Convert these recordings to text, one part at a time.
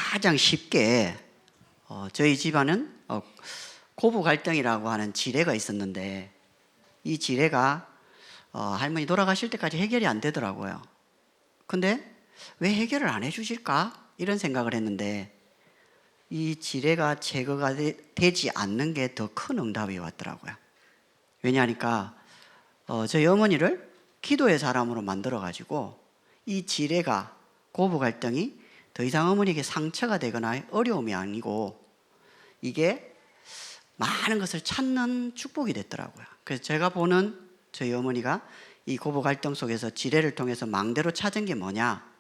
가장 쉽게 저희 집안은 고부 갈등이라고 하는 지뢰가 있었는데 이 지뢰가 할머니 돌아가실 때까지 해결이 안 되더라고요. 근데 왜 해결을 안 해주실까? 이런 생각을 했는데 이 지뢰가 제거가 되지 않는 게 더 큰 응답이 왔더라고요. 왜냐하니까 저희 어머니를 기도의 사람으로 만들어가지고 이 지뢰가 고부 갈등이 더 이상 어머니에게 상처가 되거나 어려움이 아니고 이게 많은 것을 찾는 축복이 됐더라고요. 그래서 제가 보는 저희 어머니가 이 고부 갈등 속에서 지뢰를 통해서 망대로 찾은 게 뭐냐?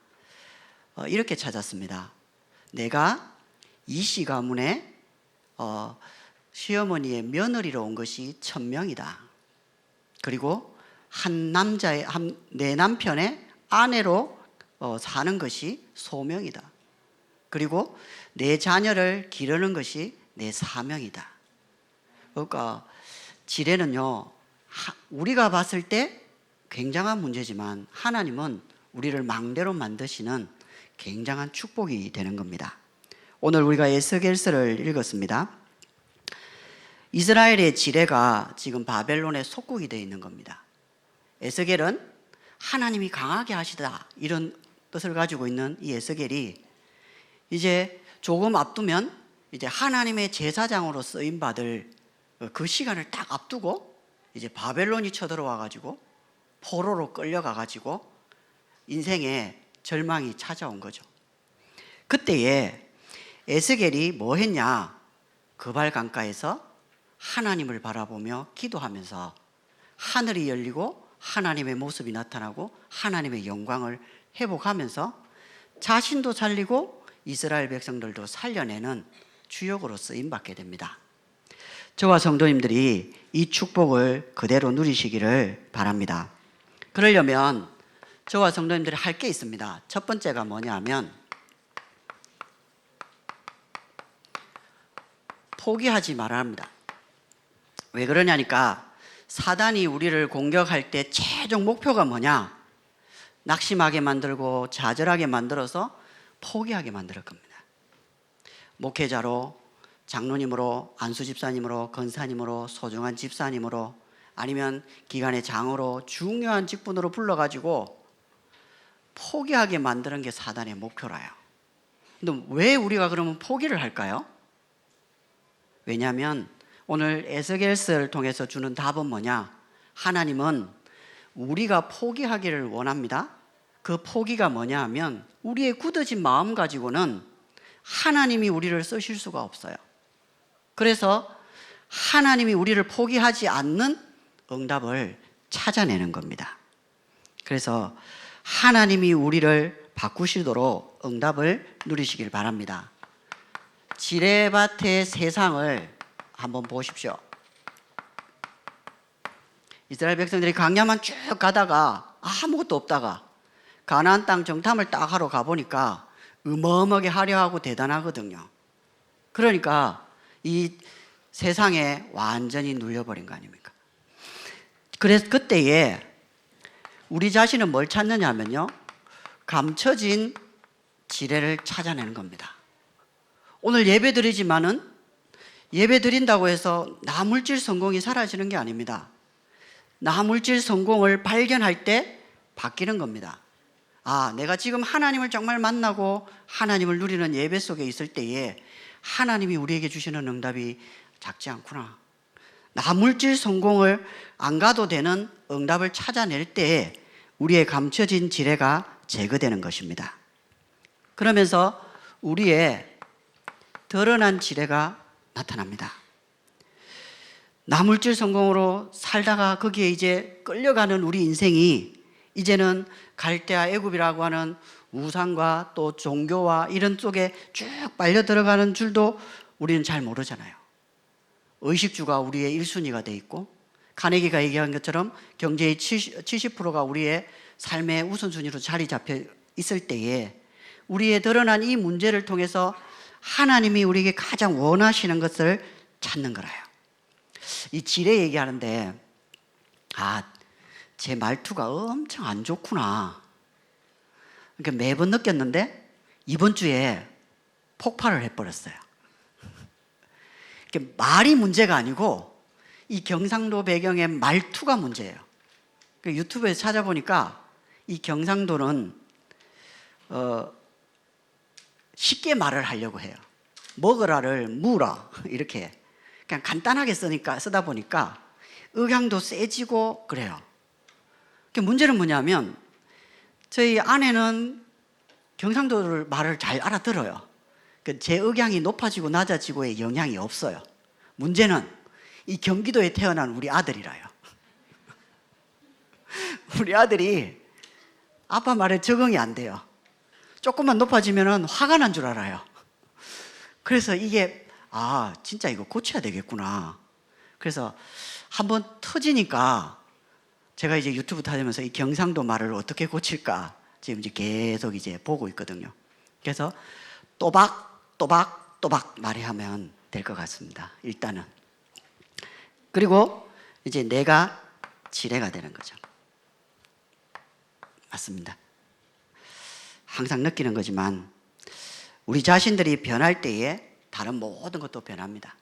이렇게 찾았습니다. 내가 이 씨 가문에 시어머니의 며느리로 온 것이 천명이다. 그리고 내 남편의 아내로 사는 것이 소명이다. 그리고 내 자녀를 기르는 것이 내 사명이다. 그러니까 지뢰는요, 우리가 봤을 때 굉장한 문제지만 하나님은 우리를 망대로 만드시는 굉장한 축복이 되는 겁니다. 오늘 우리가 에스겔서를 읽었습니다. 이스라엘의 지뢰가 지금 바벨론의 속국이 되어 있는 겁니다. 에스겔은 하나님이 강하게 하시다 이런 뜻을 가지고 있는 이 에스겔이 이제 조금 앞두면 이제 하나님의 제사장으로 쓰임 받을 그 시간을 딱 앞두고 이제 바벨론이 쳐들어와 가지고 포로로 끌려가 가지고 인생에 절망이 찾아온 거죠. 그때에 에스겔이 뭐 했냐? 그발 강가에서 하나님을 바라보며 기도하면서 하늘이 열리고 하나님의 모습이 나타나고 하나님의 영광을 회복하면서 자신도 살리고 이스라엘 백성들도 살려내는 주역으로 쓰임받게 됩니다. 저와 성도님들이 이 축복을 그대로 누리시기를 바랍니다. 그러려면 저와 성도님들이 할 게 있습니다. 첫 번째가 뭐냐 하면 포기하지 말아야 합니다. 왜 그러냐니까 사단이 우리를 공격할 때 최종 목표가 뭐냐? 낙심하게 만들고 좌절하게 만들어서 포기하게 만들 겁니다. 목회자로, 장로님으로, 안수 집사님으로, 권사님으로, 소중한 집사님으로 아니면 기관의 장으로 중요한 직분으로 불러가지고 포기하게 만드는 게 사단의 목표라요. 근데 왜 우리가 그러면 포기를 할까요? 왜냐하면 오늘 에스겔서를 통해서 주는 답은 뭐냐? 하나님은 우리가 포기하기를 원합니다. 그 포기가 뭐냐 하면 우리의 굳어진 마음 가지고는 하나님이 우리를 쓰실 수가 없어요. 그래서 하나님이 우리를 포기하지 않는 응답을 찾아내는 겁니다. 그래서 하나님이 우리를 바꾸시도록 응답을 누리시길 바랍니다. 지뢰밭의 세상을 한번 보십시오. 이스라엘 백성들이 광야만 쭉 가다가 아무것도 없다가 가나안 땅 정탐을 딱 하러 가보니까 어마어마하게 화려하고 대단하거든요. 그러니까 이 세상에 완전히 눌려버린 거 아닙니까? 그래서 그때에 우리 자신은 뭘 찾느냐 하면요, 감춰진 지뢰를 찾아내는 겁니다. 오늘 예배 드리지만은 예배 드린다고 해서 나물질 성공이 사라지는 게 아닙니다. 나물질 성공을 발견할 때 바뀌는 겁니다. 아, 내가 지금 하나님을 정말 만나고 하나님을 누리는 예배 속에 있을 때에 하나님이 우리에게 주시는 응답이 작지 않구나. 나물질 성공을 안 가도 되는 응답을 찾아낼 때에 우리의 감춰진 지뢰가 제거되는 것입니다. 그러면서 우리의 드러난 지뢰가 나타납니다. 나물질 성공으로 살다가 거기에 이제 끌려가는 우리 인생이 이제는 갈대아 애굽이라고 하는 우상과 또 종교와 이런 쪽에 쭉 빨려 들어가는 줄도 우리는 잘 모르잖아요. 의식주가 우리의 1순위가 돼 있고 카네기가 얘기한 것처럼 경제의 70%가 우리의 삶의 우선순위로 자리 잡혀 있을 때에 우리의 드러난 이 문제를 통해서 하나님이 우리에게 가장 원하시는 것을 찾는 거라요. 이 지뢰 얘기하는데 제 말투가 엄청 안 좋구나. 그러니까 매번 느꼈는데 이번 주에 폭발을 해버렸어요. 말이 문제가 아니고 이 경상도 배경의 말투가 문제예요. 유튜브에 찾아보니까 이 경상도는 쉽게 말을 하려고 해요. 먹으라를 무라 이렇게 그냥 간단하게 쓰다 보니까 억양도 세지고 그래요. 문제는 뭐냐면 저희 아내는 경상도를 말을 잘 알아들어요. 제 억양이 높아지고 낮아지고의 영향이 없어요. 문제는 이 경기도에 태어난 우리 아들이라요. 우리 아들이 아빠 말에 적응이 안 돼요. 조금만 높아지면 화가 난 줄 알아요. 그래서 이게 진짜 이거 고쳐야 되겠구나. 그래서 한번 터지니까 제가 이제 유튜브 타면서 이 경상도 말을 어떻게 고칠까 지금 이제 계속 이제 보고 있거든요. 그래서 또박 말하면 될 것 같습니다. 일단은. 그리고 이제 내가 지뢰가 되는 거죠. 맞습니다. 항상 느끼는 거지만 우리 자신들이 변할 때에 다른 모든 것도 변합니다.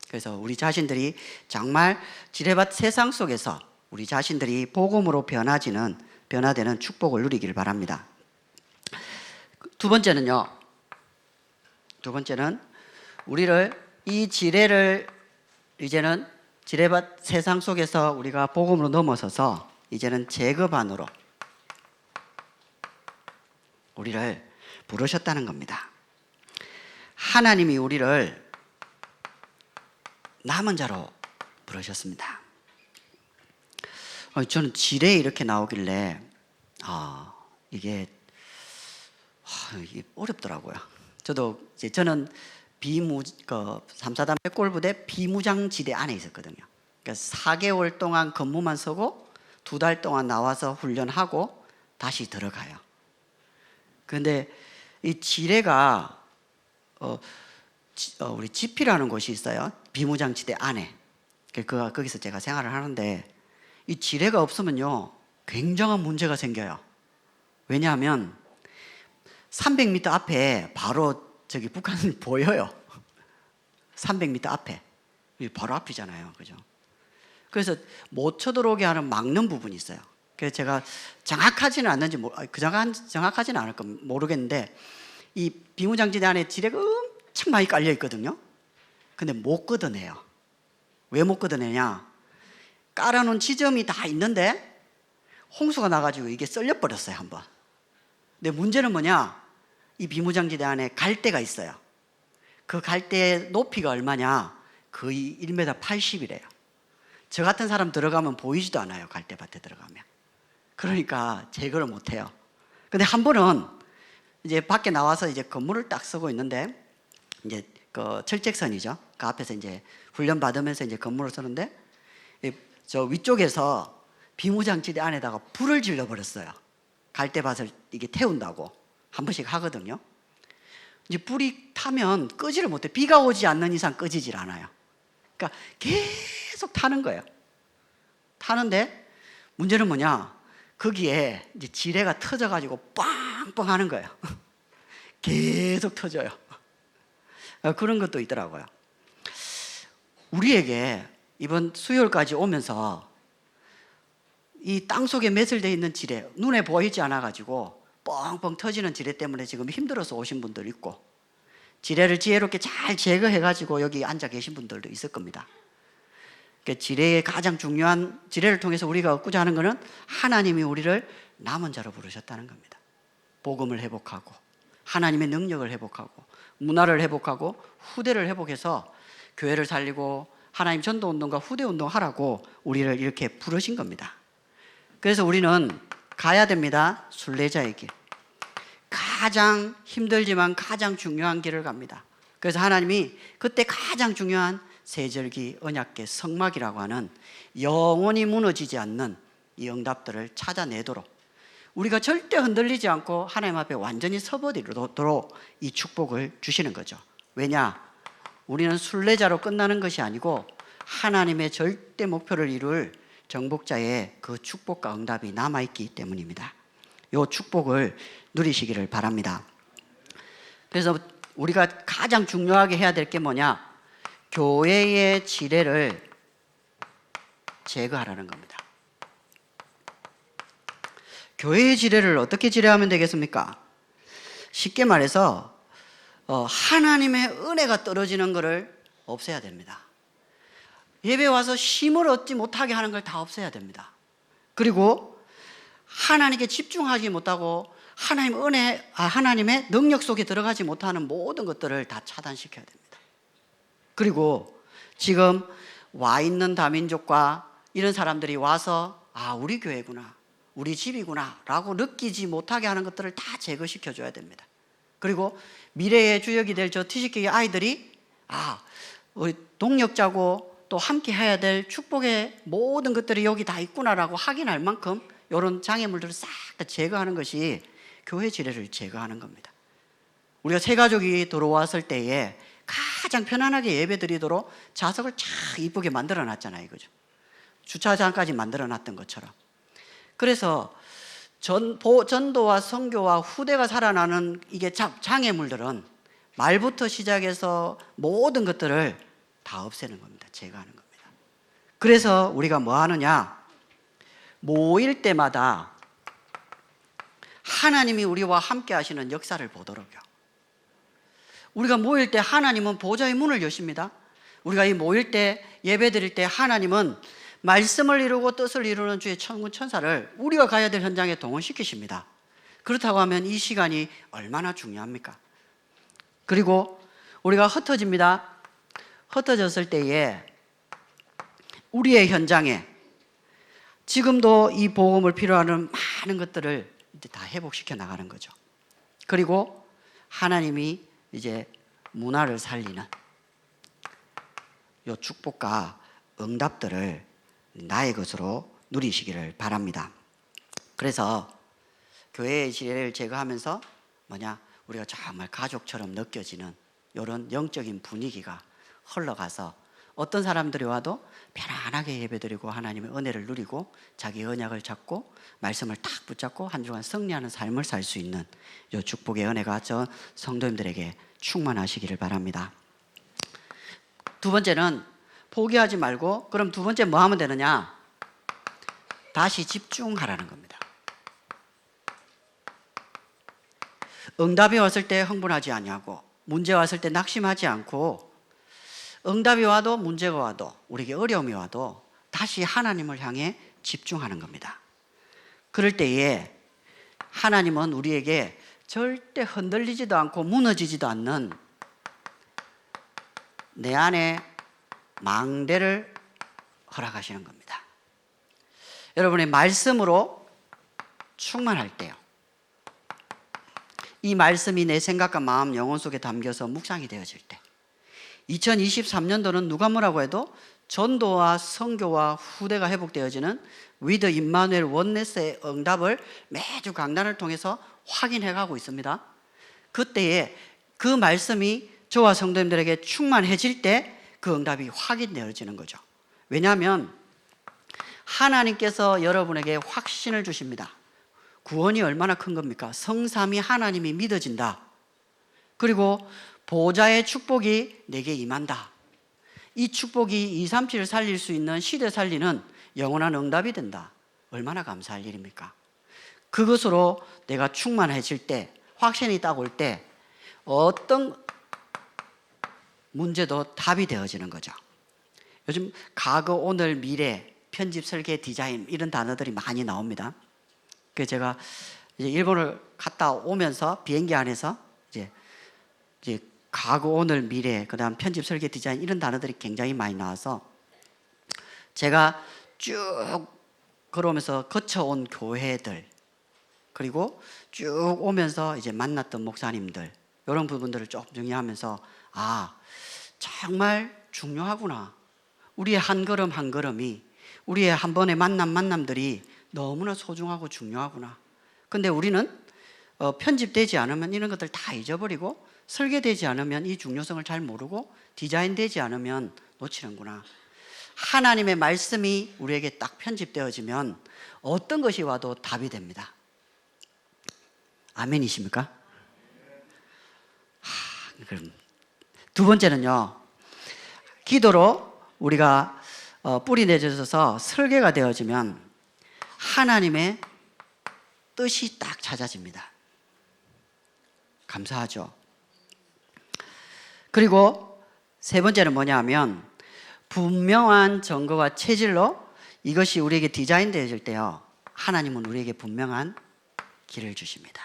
그래서 우리 자신들이 정말 지뢰밭 세상 속에서 우리 자신들이 복음으로 변화되는 축복을 누리길 바랍니다. 두 번째는 우리를 이 지뢰를 이제는 지뢰밭 세상 속에서 우리가 복음으로 넘어서서 이제는 제거반으로 우리를 부르셨다는 겁니다. 하나님이 우리를 남은 자로 부르셨습니다. 저는 지뢰 이렇게 나오길래 이게 어렵더라고요. 저는 3,4단 백골부대 비무장지대 안에 있었거든요. 그러니까 4개월 동안 근무만 서고 2달 동안 나와서 훈련하고 다시 들어가요. 그런데 이 지뢰가 우리 지피라는 곳이 있어요. 비무장지대 안에. 거기서 제가 생활을 하는데 이 지뢰가 없으면요 굉장한 문제가 생겨요. 왜냐하면 300m 앞에 바로 저기 북한이 보여요. 300m 앞에. 바로 앞이잖아요. 그죠? 그래서 못 쳐들어오게 하는 막는 부분이 있어요. 그래서 제가 정확하지는 않는지, 정확하지는 않을 건 모르겠는데, 이 비무장지대 안에 지뢰가 엄청 많이 깔려 있거든요. 근데 못 걷어내요. 왜 못 걷어내냐? 깔아놓은 지점이 다 있는데, 홍수가 나가지고 이게 썰려버렸어요, 한번. 근데 문제는 뭐냐? 이 비무장지대 안에 갈대가 있어요. 그 갈대의 높이가 얼마냐? 거의 1m 80이래요. 저 같은 사람 들어가면 보이지도 않아요. 갈대밭에 들어가면. 그러니까 제거를 못 해요. 근데 한 번은 이제 밖에 나와서 이제 건물을 딱 쓰고 있는데, 이제 그 철책선이죠. 그 앞에서 이제 훈련 받으면서 이제 건물을 쓰는데, 저 위쪽에서 비무장지대 안에다가 불을 질러버렸어요. 갈대밭을 이게 태운다고 한 번씩 하거든요. 이제 불이 타면 끄지를 못해. 비가 오지 않는 이상 끄지질 않아요. 그러니까 계속 타는 거예요. 타는데 문제는 뭐냐? 거기에 이제 지뢰가 터져가지고 빵빵 하는 거예요. 계속 터져요. 그런 것도 있더라고요. 우리에게 이번 수요일까지 오면서 이 땅속에 매설되어 있는 지뢰, 눈에 보이지 않아가지고 뻥뻥 터지는 지뢰 때문에 지금 힘들어서 오신 분들 있고, 지뢰를 지혜롭게 잘 제거해가지고 여기 앉아 계신 분들도 있을 겁니다. 그러니까 지뢰의 가장 중요한, 지뢰를 통해서 우리가 얻고자 하는 것은 하나님이 우리를 남은 자로 부르셨다는 겁니다. 복음을 회복하고 하나님의 능력을 회복하고 문화를 회복하고 후대를 회복해서 교회를 살리고 하나님 전도운동과 후대운동 하라고 우리를 이렇게 부르신 겁니다. 그래서 우리는 가야 됩니다. 순례자의 길. 가장 힘들지만 가장 중요한 길을 갑니다. 그래서 하나님이 그때 가장 중요한 세절기 언약궤 성막이라고 하는 영원히 무너지지 않는 이 응답들을 찾아내도록, 우리가 절대 흔들리지 않고 하나님 앞에 완전히 서버리도록 이 축복을 주시는 거죠. 왜냐? 우리는 순례자로 끝나는 것이 아니고 하나님의 절대 목표를 이룰 정복자의 그 축복과 응답이 남아있기 때문입니다. 이 축복을 누리시기를 바랍니다. 그래서 우리가 가장 중요하게 해야 될 게 뭐냐? 교회의 지뢰를 제거하라는 겁니다. 교회의 지뢰를 어떻게 지뢰하면 되겠습니까? 쉽게 말해서 하나님의 은혜가 떨어지는 것을 없애야 됩니다. 예배 와서 힘을 얻지 못하게 하는 걸 다 없애야 됩니다. 그리고 하나님께 집중하지 못하고 하나님의 능력 속에 들어가지 못하는 모든 것들을 다 차단시켜야 됩니다. 그리고 지금 와 있는 다민족과 이런 사람들이 와서 우리 교회구나, 우리 집이구나 라고 느끼지 못하게 하는 것들을 다 제거시켜 줘야 됩니다. 그리고 미래의 주역이 될 저 티시키의 아이들이 우리 동력자고 또 함께 해야 될 축복의 모든 것들이 여기 다 있구나라고 확인할 만큼 이런 장애물들을 싹 다 제거하는 것이 교회 지뢰를 제거하는 겁니다. 우리가 새 가족이 들어왔을 때에 가장 편안하게 예배 드리도록 좌석을 쫙 이쁘게 만들어 놨잖아요. 그죠? 주차장까지 만들어 놨던 것처럼. 그래서 전도와 선교와 후대가 살아나는 이게 장애물들은 말부터 시작해서 모든 것들을 다 없애는 겁니다. 제거하는 겁니다. 그래서 우리가 뭐 하느냐? 모일 때마다 하나님이 우리와 함께 하시는 역사를 보도록요. 우리가 모일 때 하나님은 보좌의 문을 여십니다. 우리가 이 모일 때 예배 드릴 때 하나님은 말씀을 이루고 뜻을 이루는 주의 천군 천사를 우리가 가야 될 현장에 동원시키십니다. 그렇다고 하면 이 시간이 얼마나 중요합니까? 그리고 우리가 흩어집니다. 흩어졌을 때에 우리의 현장에 지금도 이 복음을 필요하는 많은 것들을 이제 다 회복시켜 나가는 거죠. 그리고 하나님이 이제 문화를 살리는 이 축복과 응답들을 나의 것으로 누리시기를 바랍니다. 그래서 교회의 지뢰를 제거하면서 우리가 정말 가족처럼 느껴지는 이런 영적인 분위기가 흘러가서 어떤 사람들이 와도 편안하게 예배드리고 하나님의 은혜를 누리고 자기 언약을 잡고 말씀을 딱 붙잡고 한 주간 승리하는 삶을 살 수 있는 이 축복의 은혜가 저 성도님들에게 충만하시기를 바랍니다. 두 번째는 포기하지 말고, 그럼 두 번째 뭐 하면 되느냐? 다시 집중하라는 겁니다. 응답이 왔을 때 흥분하지 아니하고, 문제 왔을 때 낙심하지 않고, 응답이 와도 문제가 와도 우리에게 어려움이 와도 다시 하나님을 향해 집중하는 겁니다. 그럴 때에 하나님은 우리에게 절대 흔들리지도 않고 무너지지도 않는 내 안에 망대를 허락하시는 겁니다. 여러분의 말씀으로 충만할 때요, 이 말씀이 내 생각과 마음, 영혼 속에 담겨서 묵상이 되어질 때, 2023년도는 누가 뭐라고 해도 전도와 선교와 후대가 회복되어지는 위드 임마누엘 원네스의 응답을 매주 강단을 통해서 확인해 가고 있습니다. 그때에 그 말씀이 저와 성도님들에게 충만해질 때 그 응답이 확인되어지는 거죠. 왜냐하면 하나님께서 여러분에게 확신을 주십니다. 구원이 얼마나 큰 겁니까? 성삼위 하나님이 믿어진다. 그리고 보좌의 축복이 내게 임한다. 이 축복이 237을 살릴 수 있는, 시대 살리는 영원한 응답이 된다. 얼마나 감사할 일입니까? 그것으로 내가 충만해질 때, 확신이 딱 올 때 어떤 문제도 답이 되어지는 거죠. 요즘 과거, 오늘, 미래, 편집, 설계, 디자인 이런 단어들이 많이 나옵니다. 그래서 제가 이제 일본을 갔다 오면서 비행기 안에서 이제 과거, 오늘, 미래, 그다음 편집, 설계, 디자인 이런 단어들이 굉장히 많이 나와서 제가 쭉 걸어오면서 거쳐온 교회들, 그리고 쭉 오면서 이제 만났던 목사님들, 이런 부분들을 쭉 정리하면서 정말 중요하구나. 우리의 한 걸음 한 걸음이, 우리의 한 번의 만남들이 너무나 소중하고 중요하구나. 근데 우리는 편집되지 않으면 이런 것들 다 잊어버리고, 설계되지 않으면 이 중요성을 잘 모르고, 디자인되지 않으면 놓치는구나. 하나님의 말씀이 우리에게 딱 편집되어지면 어떤 것이 와도 답이 됩니다. 아멘이십니까? 그럼 두 번째는요. 기도로 우리가 뿌리 내줘서 설계가 되어지면 하나님의 뜻이 딱 찾아집니다. 감사하죠. 그리고 세 번째는 뭐냐 하면 분명한 증거와 체질로 이것이 우리에게 디자인되어질 때요. 하나님은 우리에게 분명한 길을 주십니다.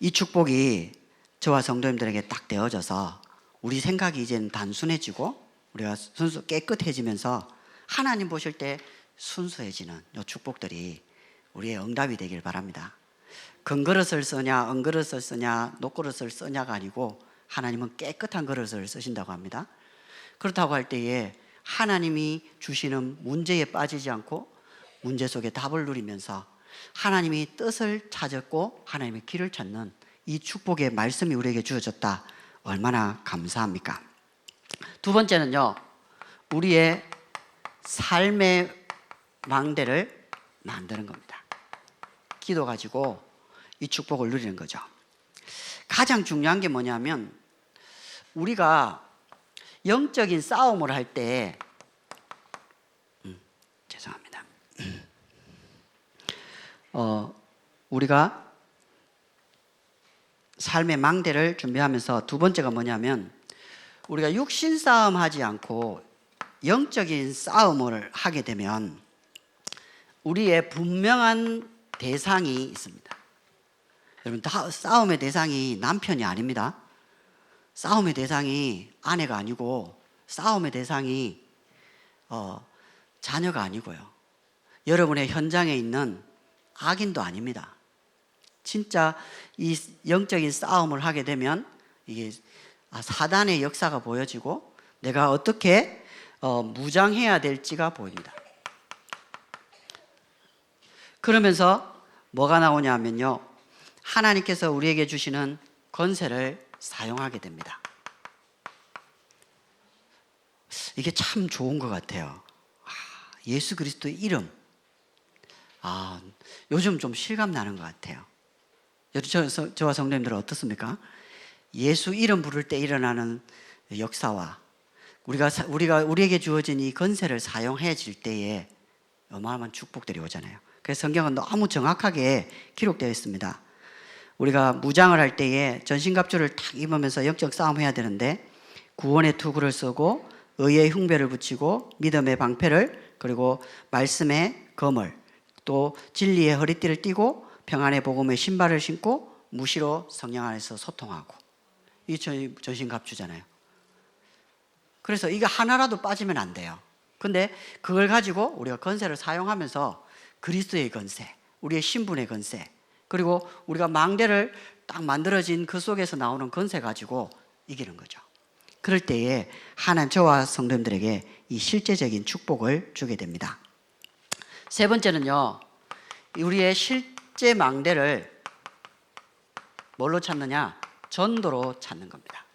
이 축복이 저와 성도님들에게 딱 되어져서 우리 생각이 이제는 단순해지고 우리가 순수 깨끗해지면서 하나님 보실 때 순수해지는 이 축복들이 우리의 응답이 되길 바랍니다. 금그릇을 쓰냐 은그릇을 쓰냐 녹그릇을 쓰냐가 아니고 하나님은 깨끗한 그릇을 쓰신다고 합니다. 그렇다고 할 때에 하나님이 주시는 문제에 빠지지 않고 문제 속에 답을 누리면서 하나님이 뜻을 찾았고 하나님의 길을 찾는 이 축복의 말씀이 우리에게 주어졌다. 얼마나 감사합니까? 두 번째는요. 우리의 삶의 망대를 만드는 겁니다. 기도 가지고 이 축복을 누리는 거죠. 가장 중요한 게 뭐냐면 우리가 영적인 싸움을 할 때 죄송합니다. 우리가 삶의 망대를 준비하면서 두 번째가 뭐냐면 우리가 육신 싸움 하지 않고 영적인 싸움을 하게 되면 우리의 분명한 대상이 있습니다. 여러분, 싸움의 대상이 남편이 아닙니다. 싸움의 대상이 아내가 아니고 싸움의 대상이 자녀가 아니고요. 여러분의 현장에 있는 악인도 아닙니다. 진짜 이 영적인 싸움을 하게 되면 이게 사단의 역사가 보여지고 내가 어떻게 무장해야 될지가 보입니다. 그러면서 뭐가 나오냐 하면요. 하나님께서 우리에게 주시는 권세를 사용하게 됩니다. 이게 참 좋은 것 같아요. 예수 그리스도의 이름. 요즘 좀 실감나는 것 같아요. 저와 성도님들은 어떻습니까? 예수 이름 부를 때 일어나는 역사와 우리에게 주어진 이 권세를 사용해질 때에 어마어마한 축복들이 오잖아요. 그래서 성경은 너무 정확하게 기록되어 있습니다. 우리가 무장을 할 때에 전신갑주를 탁 입으면서 영적 싸움해야 되는데 구원의 투구를 쓰고 의의 흉배를 붙이고 믿음의 방패를 그리고 말씀의 검을 또 진리의 허리띠를 띠고 평안의 복음의 신발을 신고 무시로 성령 안에서 소통하고 이 전신갑주잖아요. 그래서 이게 하나라도 빠지면 안 돼요. 근데 그걸 가지고 우리가 권세를 사용하면서 그리스도의 권세, 우리의 신분의 권세 그리고 우리가 망대를 딱 만들어진 그 속에서 나오는 권세 가지고 이기는 거죠. 그럴 때에 하나님 저와 성도님들에게 이 실제적인 축복을 주게 됩니다. 세 번째는요. 우리의 실제 망대를 뭘로 찾느냐? 전도로 찾는 겁니다.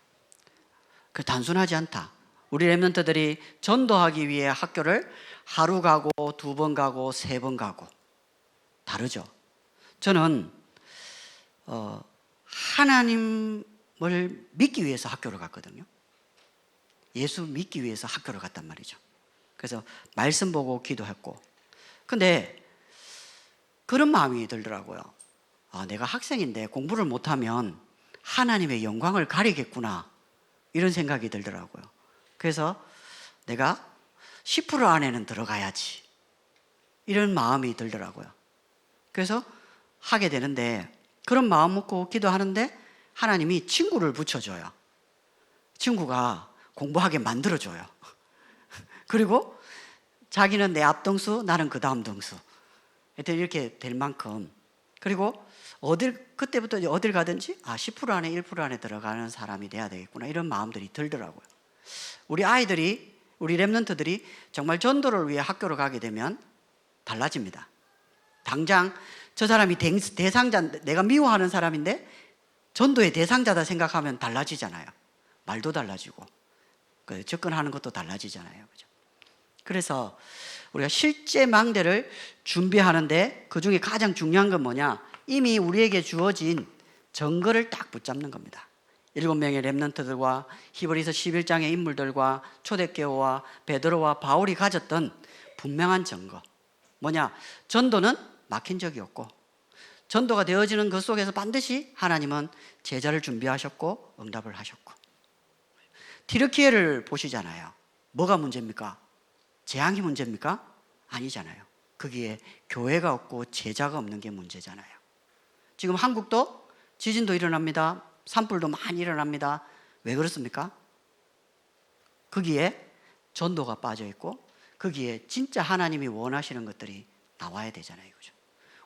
그 단순하지 않다. 우리 렘넌트들이 전도하기 위해 학교를 하루 가고 두 번 가고 세 번 가고 다르죠. 저는 하나님을 믿기 위해서 학교를 갔거든요. 예수 믿기 위해서 학교를 갔단 말이죠. 그래서 말씀 보고 기도했고 근데 그런 마음이 들더라고요. 내가 학생인데 공부를 못하면 하나님의 영광을 가리겠구나 이런 생각이 들더라고요. 그래서 내가 10% 안에는 들어가야지 이런 마음이 들더라고요. 그래서 하게 되는데 그런 마음 먹고 기도하는데 하나님이 친구를 붙여줘요. 친구가 공부하게 만들어줘요. 그리고 자기는 내 앞등수 나는 그 다음 등수 이렇게 될 만큼 그리고 그때부터 어딜 가든지 10% 안에 1% 안에 들어가는 사람이 돼야 되겠구나 이런 마음들이 들더라고요. 우리 아이들이 우리 렘넌트들이 정말 전도를 위해 학교를 가게 되면 달라집니다. 당장 저 사람이 대상자 내가 미워하는 사람인데 전도의 대상자다 생각하면 달라지잖아요. 말도 달라지고 접근하는 것도 달라지잖아요. 그죠? 그래서 우리가 실제 망대를 준비하는데 그 중에 가장 중요한 건 뭐냐? 이미 우리에게 주어진 정거를 딱 붙잡는 겁니다. 7명의 렘넌트들과 히브리서 11장의 인물들과 초대교회와 베드로와 바울이 가졌던 분명한 증거. 뭐냐? 전도는 막힌 적이 없고 전도가 되어지는 그 속에서 반드시 하나님은 제자를 준비하셨고 응답을 하셨고. 튀르키예를 보시잖아요. 뭐가 문제입니까? 재앙이 문제입니까? 아니잖아요. 거기에 교회가 없고 제자가 없는 게 문제잖아요. 지금 한국도 지진도 일어납니다. 산불도 많이 일어납니다. 왜 그렇습니까? 거기에 전도가 빠져 있고 거기에 진짜 하나님이 원하시는 것들이 나와야 되잖아요. 그죠?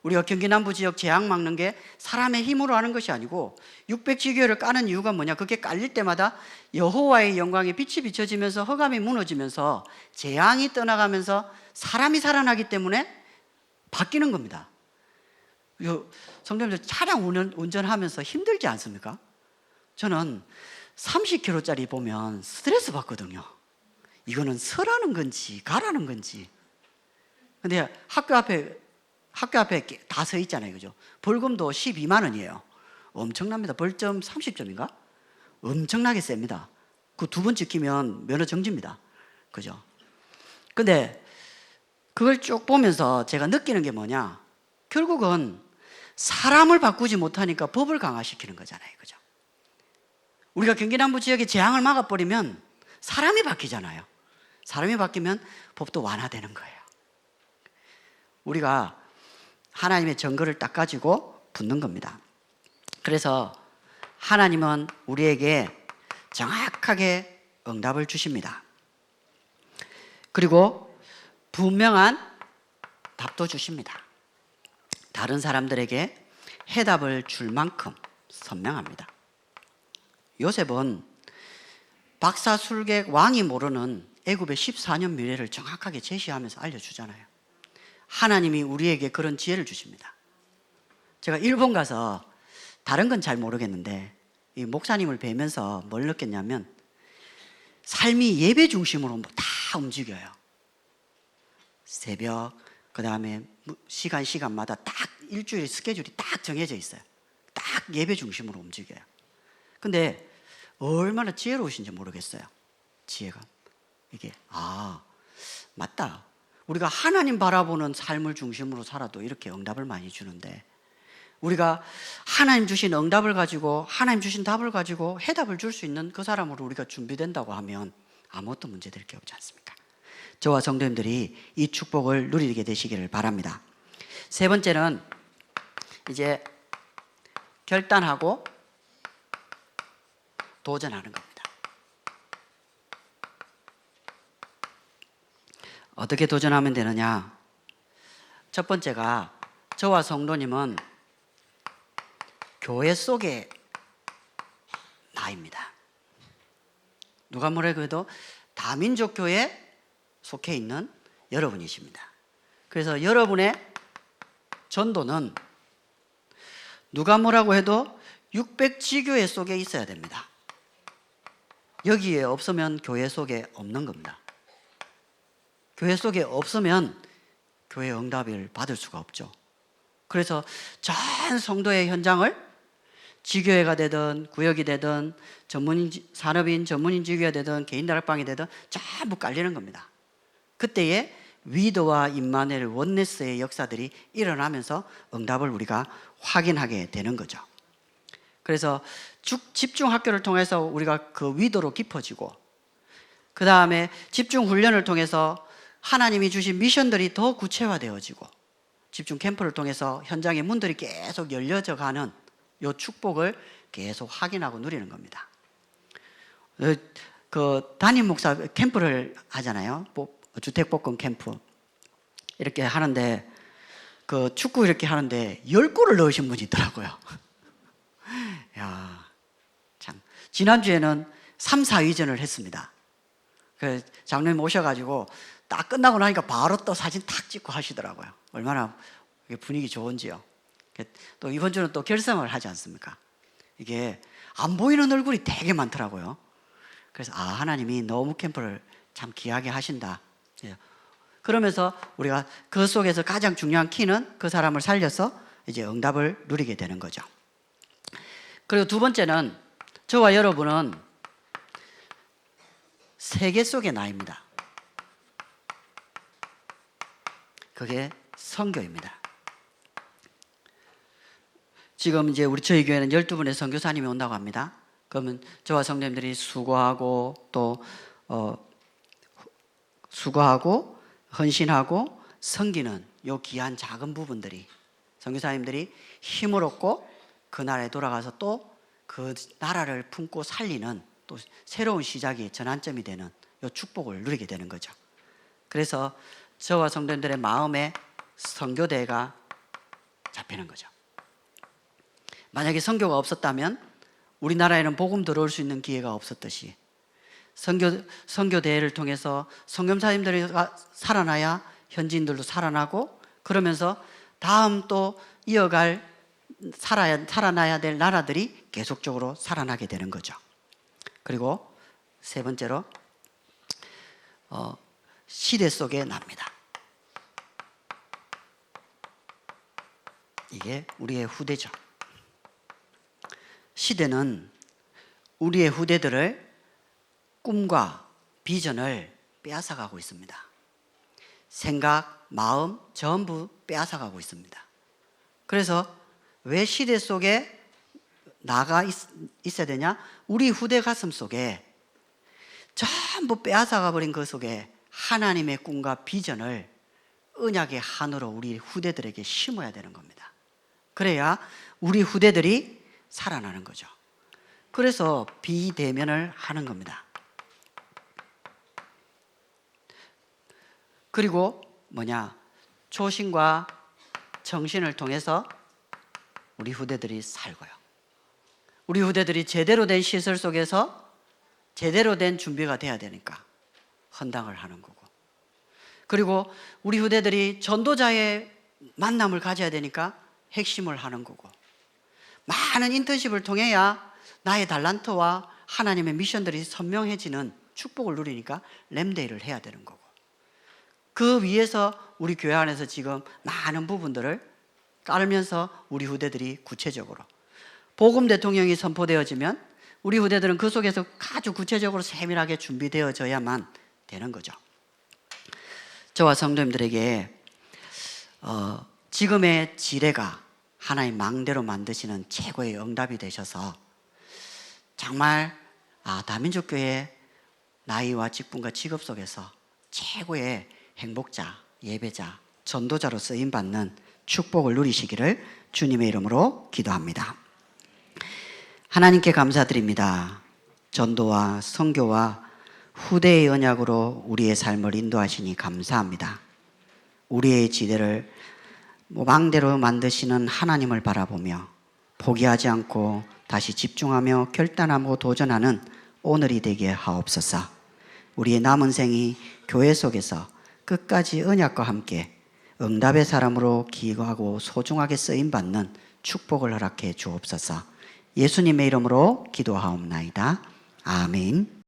우리가 경기 남부 지역 재앙 막는 게 사람의 힘으로 하는 것이 아니고 600지교를 까는 이유가 뭐냐? 그게 깔릴 때마다 여호와의 영광의 빛이 비춰지면서 흑암이 무너지면서 재앙이 떠나가면서 사람이 살아나기 때문에 바뀌는 겁니다. 성도님들 차량 운전하면서 힘들지 않습니까? 저는 30km짜리 보면 스트레스 받거든요. 이거는 서라는 건지 가라는 건지. 근데 학교 앞에 다 서 있잖아요. 그죠? 벌금도 12만 원이에요. 엄청납니다. 벌점 30점인가? 엄청나게 셉니다. 그 2번 지키면 면허 정지입니다. 그죠? 근데 그걸 쭉 보면서 제가 느끼는 게 뭐냐? 결국은 사람을 바꾸지 못하니까 법을 강화시키는 거잖아요. 그죠? 우리가 경기 남부 지역에 재앙을 막아버리면 사람이 바뀌잖아요. 사람이 바뀌면 법도 완화되는 거예요. 우리가 하나님의 증거를 딱 가지고 붙는 겁니다. 그래서 하나님은 우리에게 정확하게 응답을 주십니다. 그리고 분명한 답도 주십니다. 다른 사람들에게 해답을 줄 만큼 선명합니다. 요셉은 박사술객 왕이 모르는 애굽의 14년 미래를 정확하게 제시하면서 알려주잖아요. 하나님이 우리에게 그런 지혜를 주십니다. 제가 일본 가서 다른 건 잘 모르겠는데 이 목사님을 뵈면서 뭘 느꼈냐면 삶이 예배 중심으로 다 움직여요. 새벽, 그 다음에 시간마다 딱 일주일 스케줄이 딱 정해져 있어요. 딱 예배 중심으로 움직여요. 근데 얼마나 지혜로우신지 모르겠어요. 지혜가. 이게 맞다. 우리가 하나님 바라보는 삶을 중심으로 살아도 이렇게 응답을 많이 주는데 우리가 하나님 주신 응답을 가지고 하나님 주신 답을 가지고 해답을 줄 수 있는 그 사람으로 우리가 준비된다고 하면 아무것도 문제될 게 없지 않습니까? 저와 성도님들이 이 축복을 누리게 되시기를 바랍니다. 세 번째는 이제 결단하고 도전하는 겁니다. 어떻게 도전하면 되느냐? 첫 번째가 저와 성도님은 교회 속의 나입니다. 누가 뭐라고 해도 다민족 교회에 속해 있는 여러분이십니다. 그래서 여러분의 전도는 누가 뭐라고 해도 600지교회 속에 있어야 됩니다. 여기에 없으면 교회 속에 없는 겁니다. 교회 속에 없으면 교회 응답을 받을 수가 없죠. 그래서 전 성도의 현장을 지교회가 되든 구역이 되든 산업인 전문인 지교회가 되든 개인 다락방이 되든 전부 깔리는 겁니다. 그때에 위도와 임마누엘 원네스의 역사들이 일어나면서 응답을 우리가 확인하게 되는 거죠. 그래서 집중학교를 통해서 우리가 그 위도로 깊어지고 그 다음에 집중훈련을 통해서 하나님이 주신 미션들이 더 구체화되어지고 집중 캠프를 통해서 현장의 문들이 계속 열려져 가는 이 축복을 계속 확인하고 누리는 겁니다. 그 담임 목사 캠프를 하잖아요. 주택복권 캠프 이렇게 하는데 그 축구 이렇게 하는데 10골을 넣으신 분이 있더라고요. 야, 참 지난주에는 3, 4위전을 했습니다. 그 장로님 오셔가지고 딱 끝나고 나니까 바로 또 사진 탁 찍고 하시더라고요. 얼마나 분위기 좋은지요. 또 이번 주는 또 결성을 하지 않습니까? 이게 안 보이는 얼굴이 되게 많더라고요. 그래서 하나님이 너무 캠프를 참 귀하게 하신다. 그러면서 우리가 그 속에서 가장 중요한 키는 그 사람을 살려서 이제 응답을 누리게 되는 거죠. 그리고 두 번째는 저와 여러분은 세계 속의 나입니다. 그게 선교입니다. 지금 이제 저희 교회는 12분의 선교사님이 온다고 합니다. 그러면 저와 성도님들이 수고하고 또 수고하고 헌신하고 섬기는 요 귀한 작은 부분들이 선교사님들이 힘을 얻고 그 나라에 돌아가서 또 그 나라를 품고 살리는 또 새로운 시작이 전환점이 되는 요 축복을 누리게 되는 거죠. 그래서 저와 성도님들의 마음에 선교대가 잡히는 거죠. 만약에 선교가 없었다면 우리나라에는 복음 들어올 수 있는 기회가 없었듯이 선교대회를 통해서 선교사님들이 살아나야 현지인들도 살아나고 그러면서 다음 또 이어갈 살아나야 될 나라들이 계속적으로 살아나게 되는 거죠. 그리고 세 번째로 시대 속에 납니다. 이게 우리의 후대죠. 시대는 우리의 후대들을 꿈과 비전을 빼앗아가고 있습니다. 생각, 마음 전부 빼앗아가고 있습니다. 그래서 왜 시대 속에 나가 있어야 되냐? 우리 후대 가슴 속에 전부 빼앗아가 버린 그 속에 하나님의 꿈과 비전을 언약의 한으로 우리 후대들에게 심어야 되는 겁니다. 그래야 우리 후대들이 살아나는 거죠. 그래서 비대면을 하는 겁니다. 그리고 초심과 정신을 통해서 우리 후대들이 살고요. 우리 후대들이 제대로 된 시설 속에서 제대로 된 준비가 돼야 되니까 헌당을 하는 거고, 그리고 우리 후대들이 전도자의 만남을 가져야 되니까 핵심을 하는 거고, 많은 인턴십을 통해야 나의 달란트와 하나님의 미션들이 선명해지는 축복을 누리니까 램데이를 해야 되는 거고, 그 위에서 우리 교회 안에서 지금 많은 부분들을 깔면서 우리 후대들이 구체적으로 복음 대통령이 선포되어지면 우리 후대들은 그 속에서 아주 구체적으로 세밀하게 준비되어져야만 되는 거죠. 저와 성도님들에게 지금의 지뢰가 하나님 망대로 만드시는 최고의 응답이 되셔서 정말 다민족교회 나이와 직분과 직업 속에서 최고의 행복자, 예배자, 전도자로 쓰임받는 축복을 누리시기를 주님의 이름으로 기도합니다. 하나님께 감사드립니다. 전도와 선교와 후대의 언약으로 우리의 삶을 인도하시니 감사합니다. 우리의 지대를 망대로 만드시는 하나님을 바라보며 포기하지 않고 다시 집중하며 결단하고 도전하는 오늘이 되게 하옵소서. 우리의 남은 생이 교회 속에서 끝까지 언약과 함께 응답의 사람으로 기거하고 소중하게 쓰임받는 축복을 허락해 주옵소서. 예수님의 이름으로 기도하옵나이다. 아멘.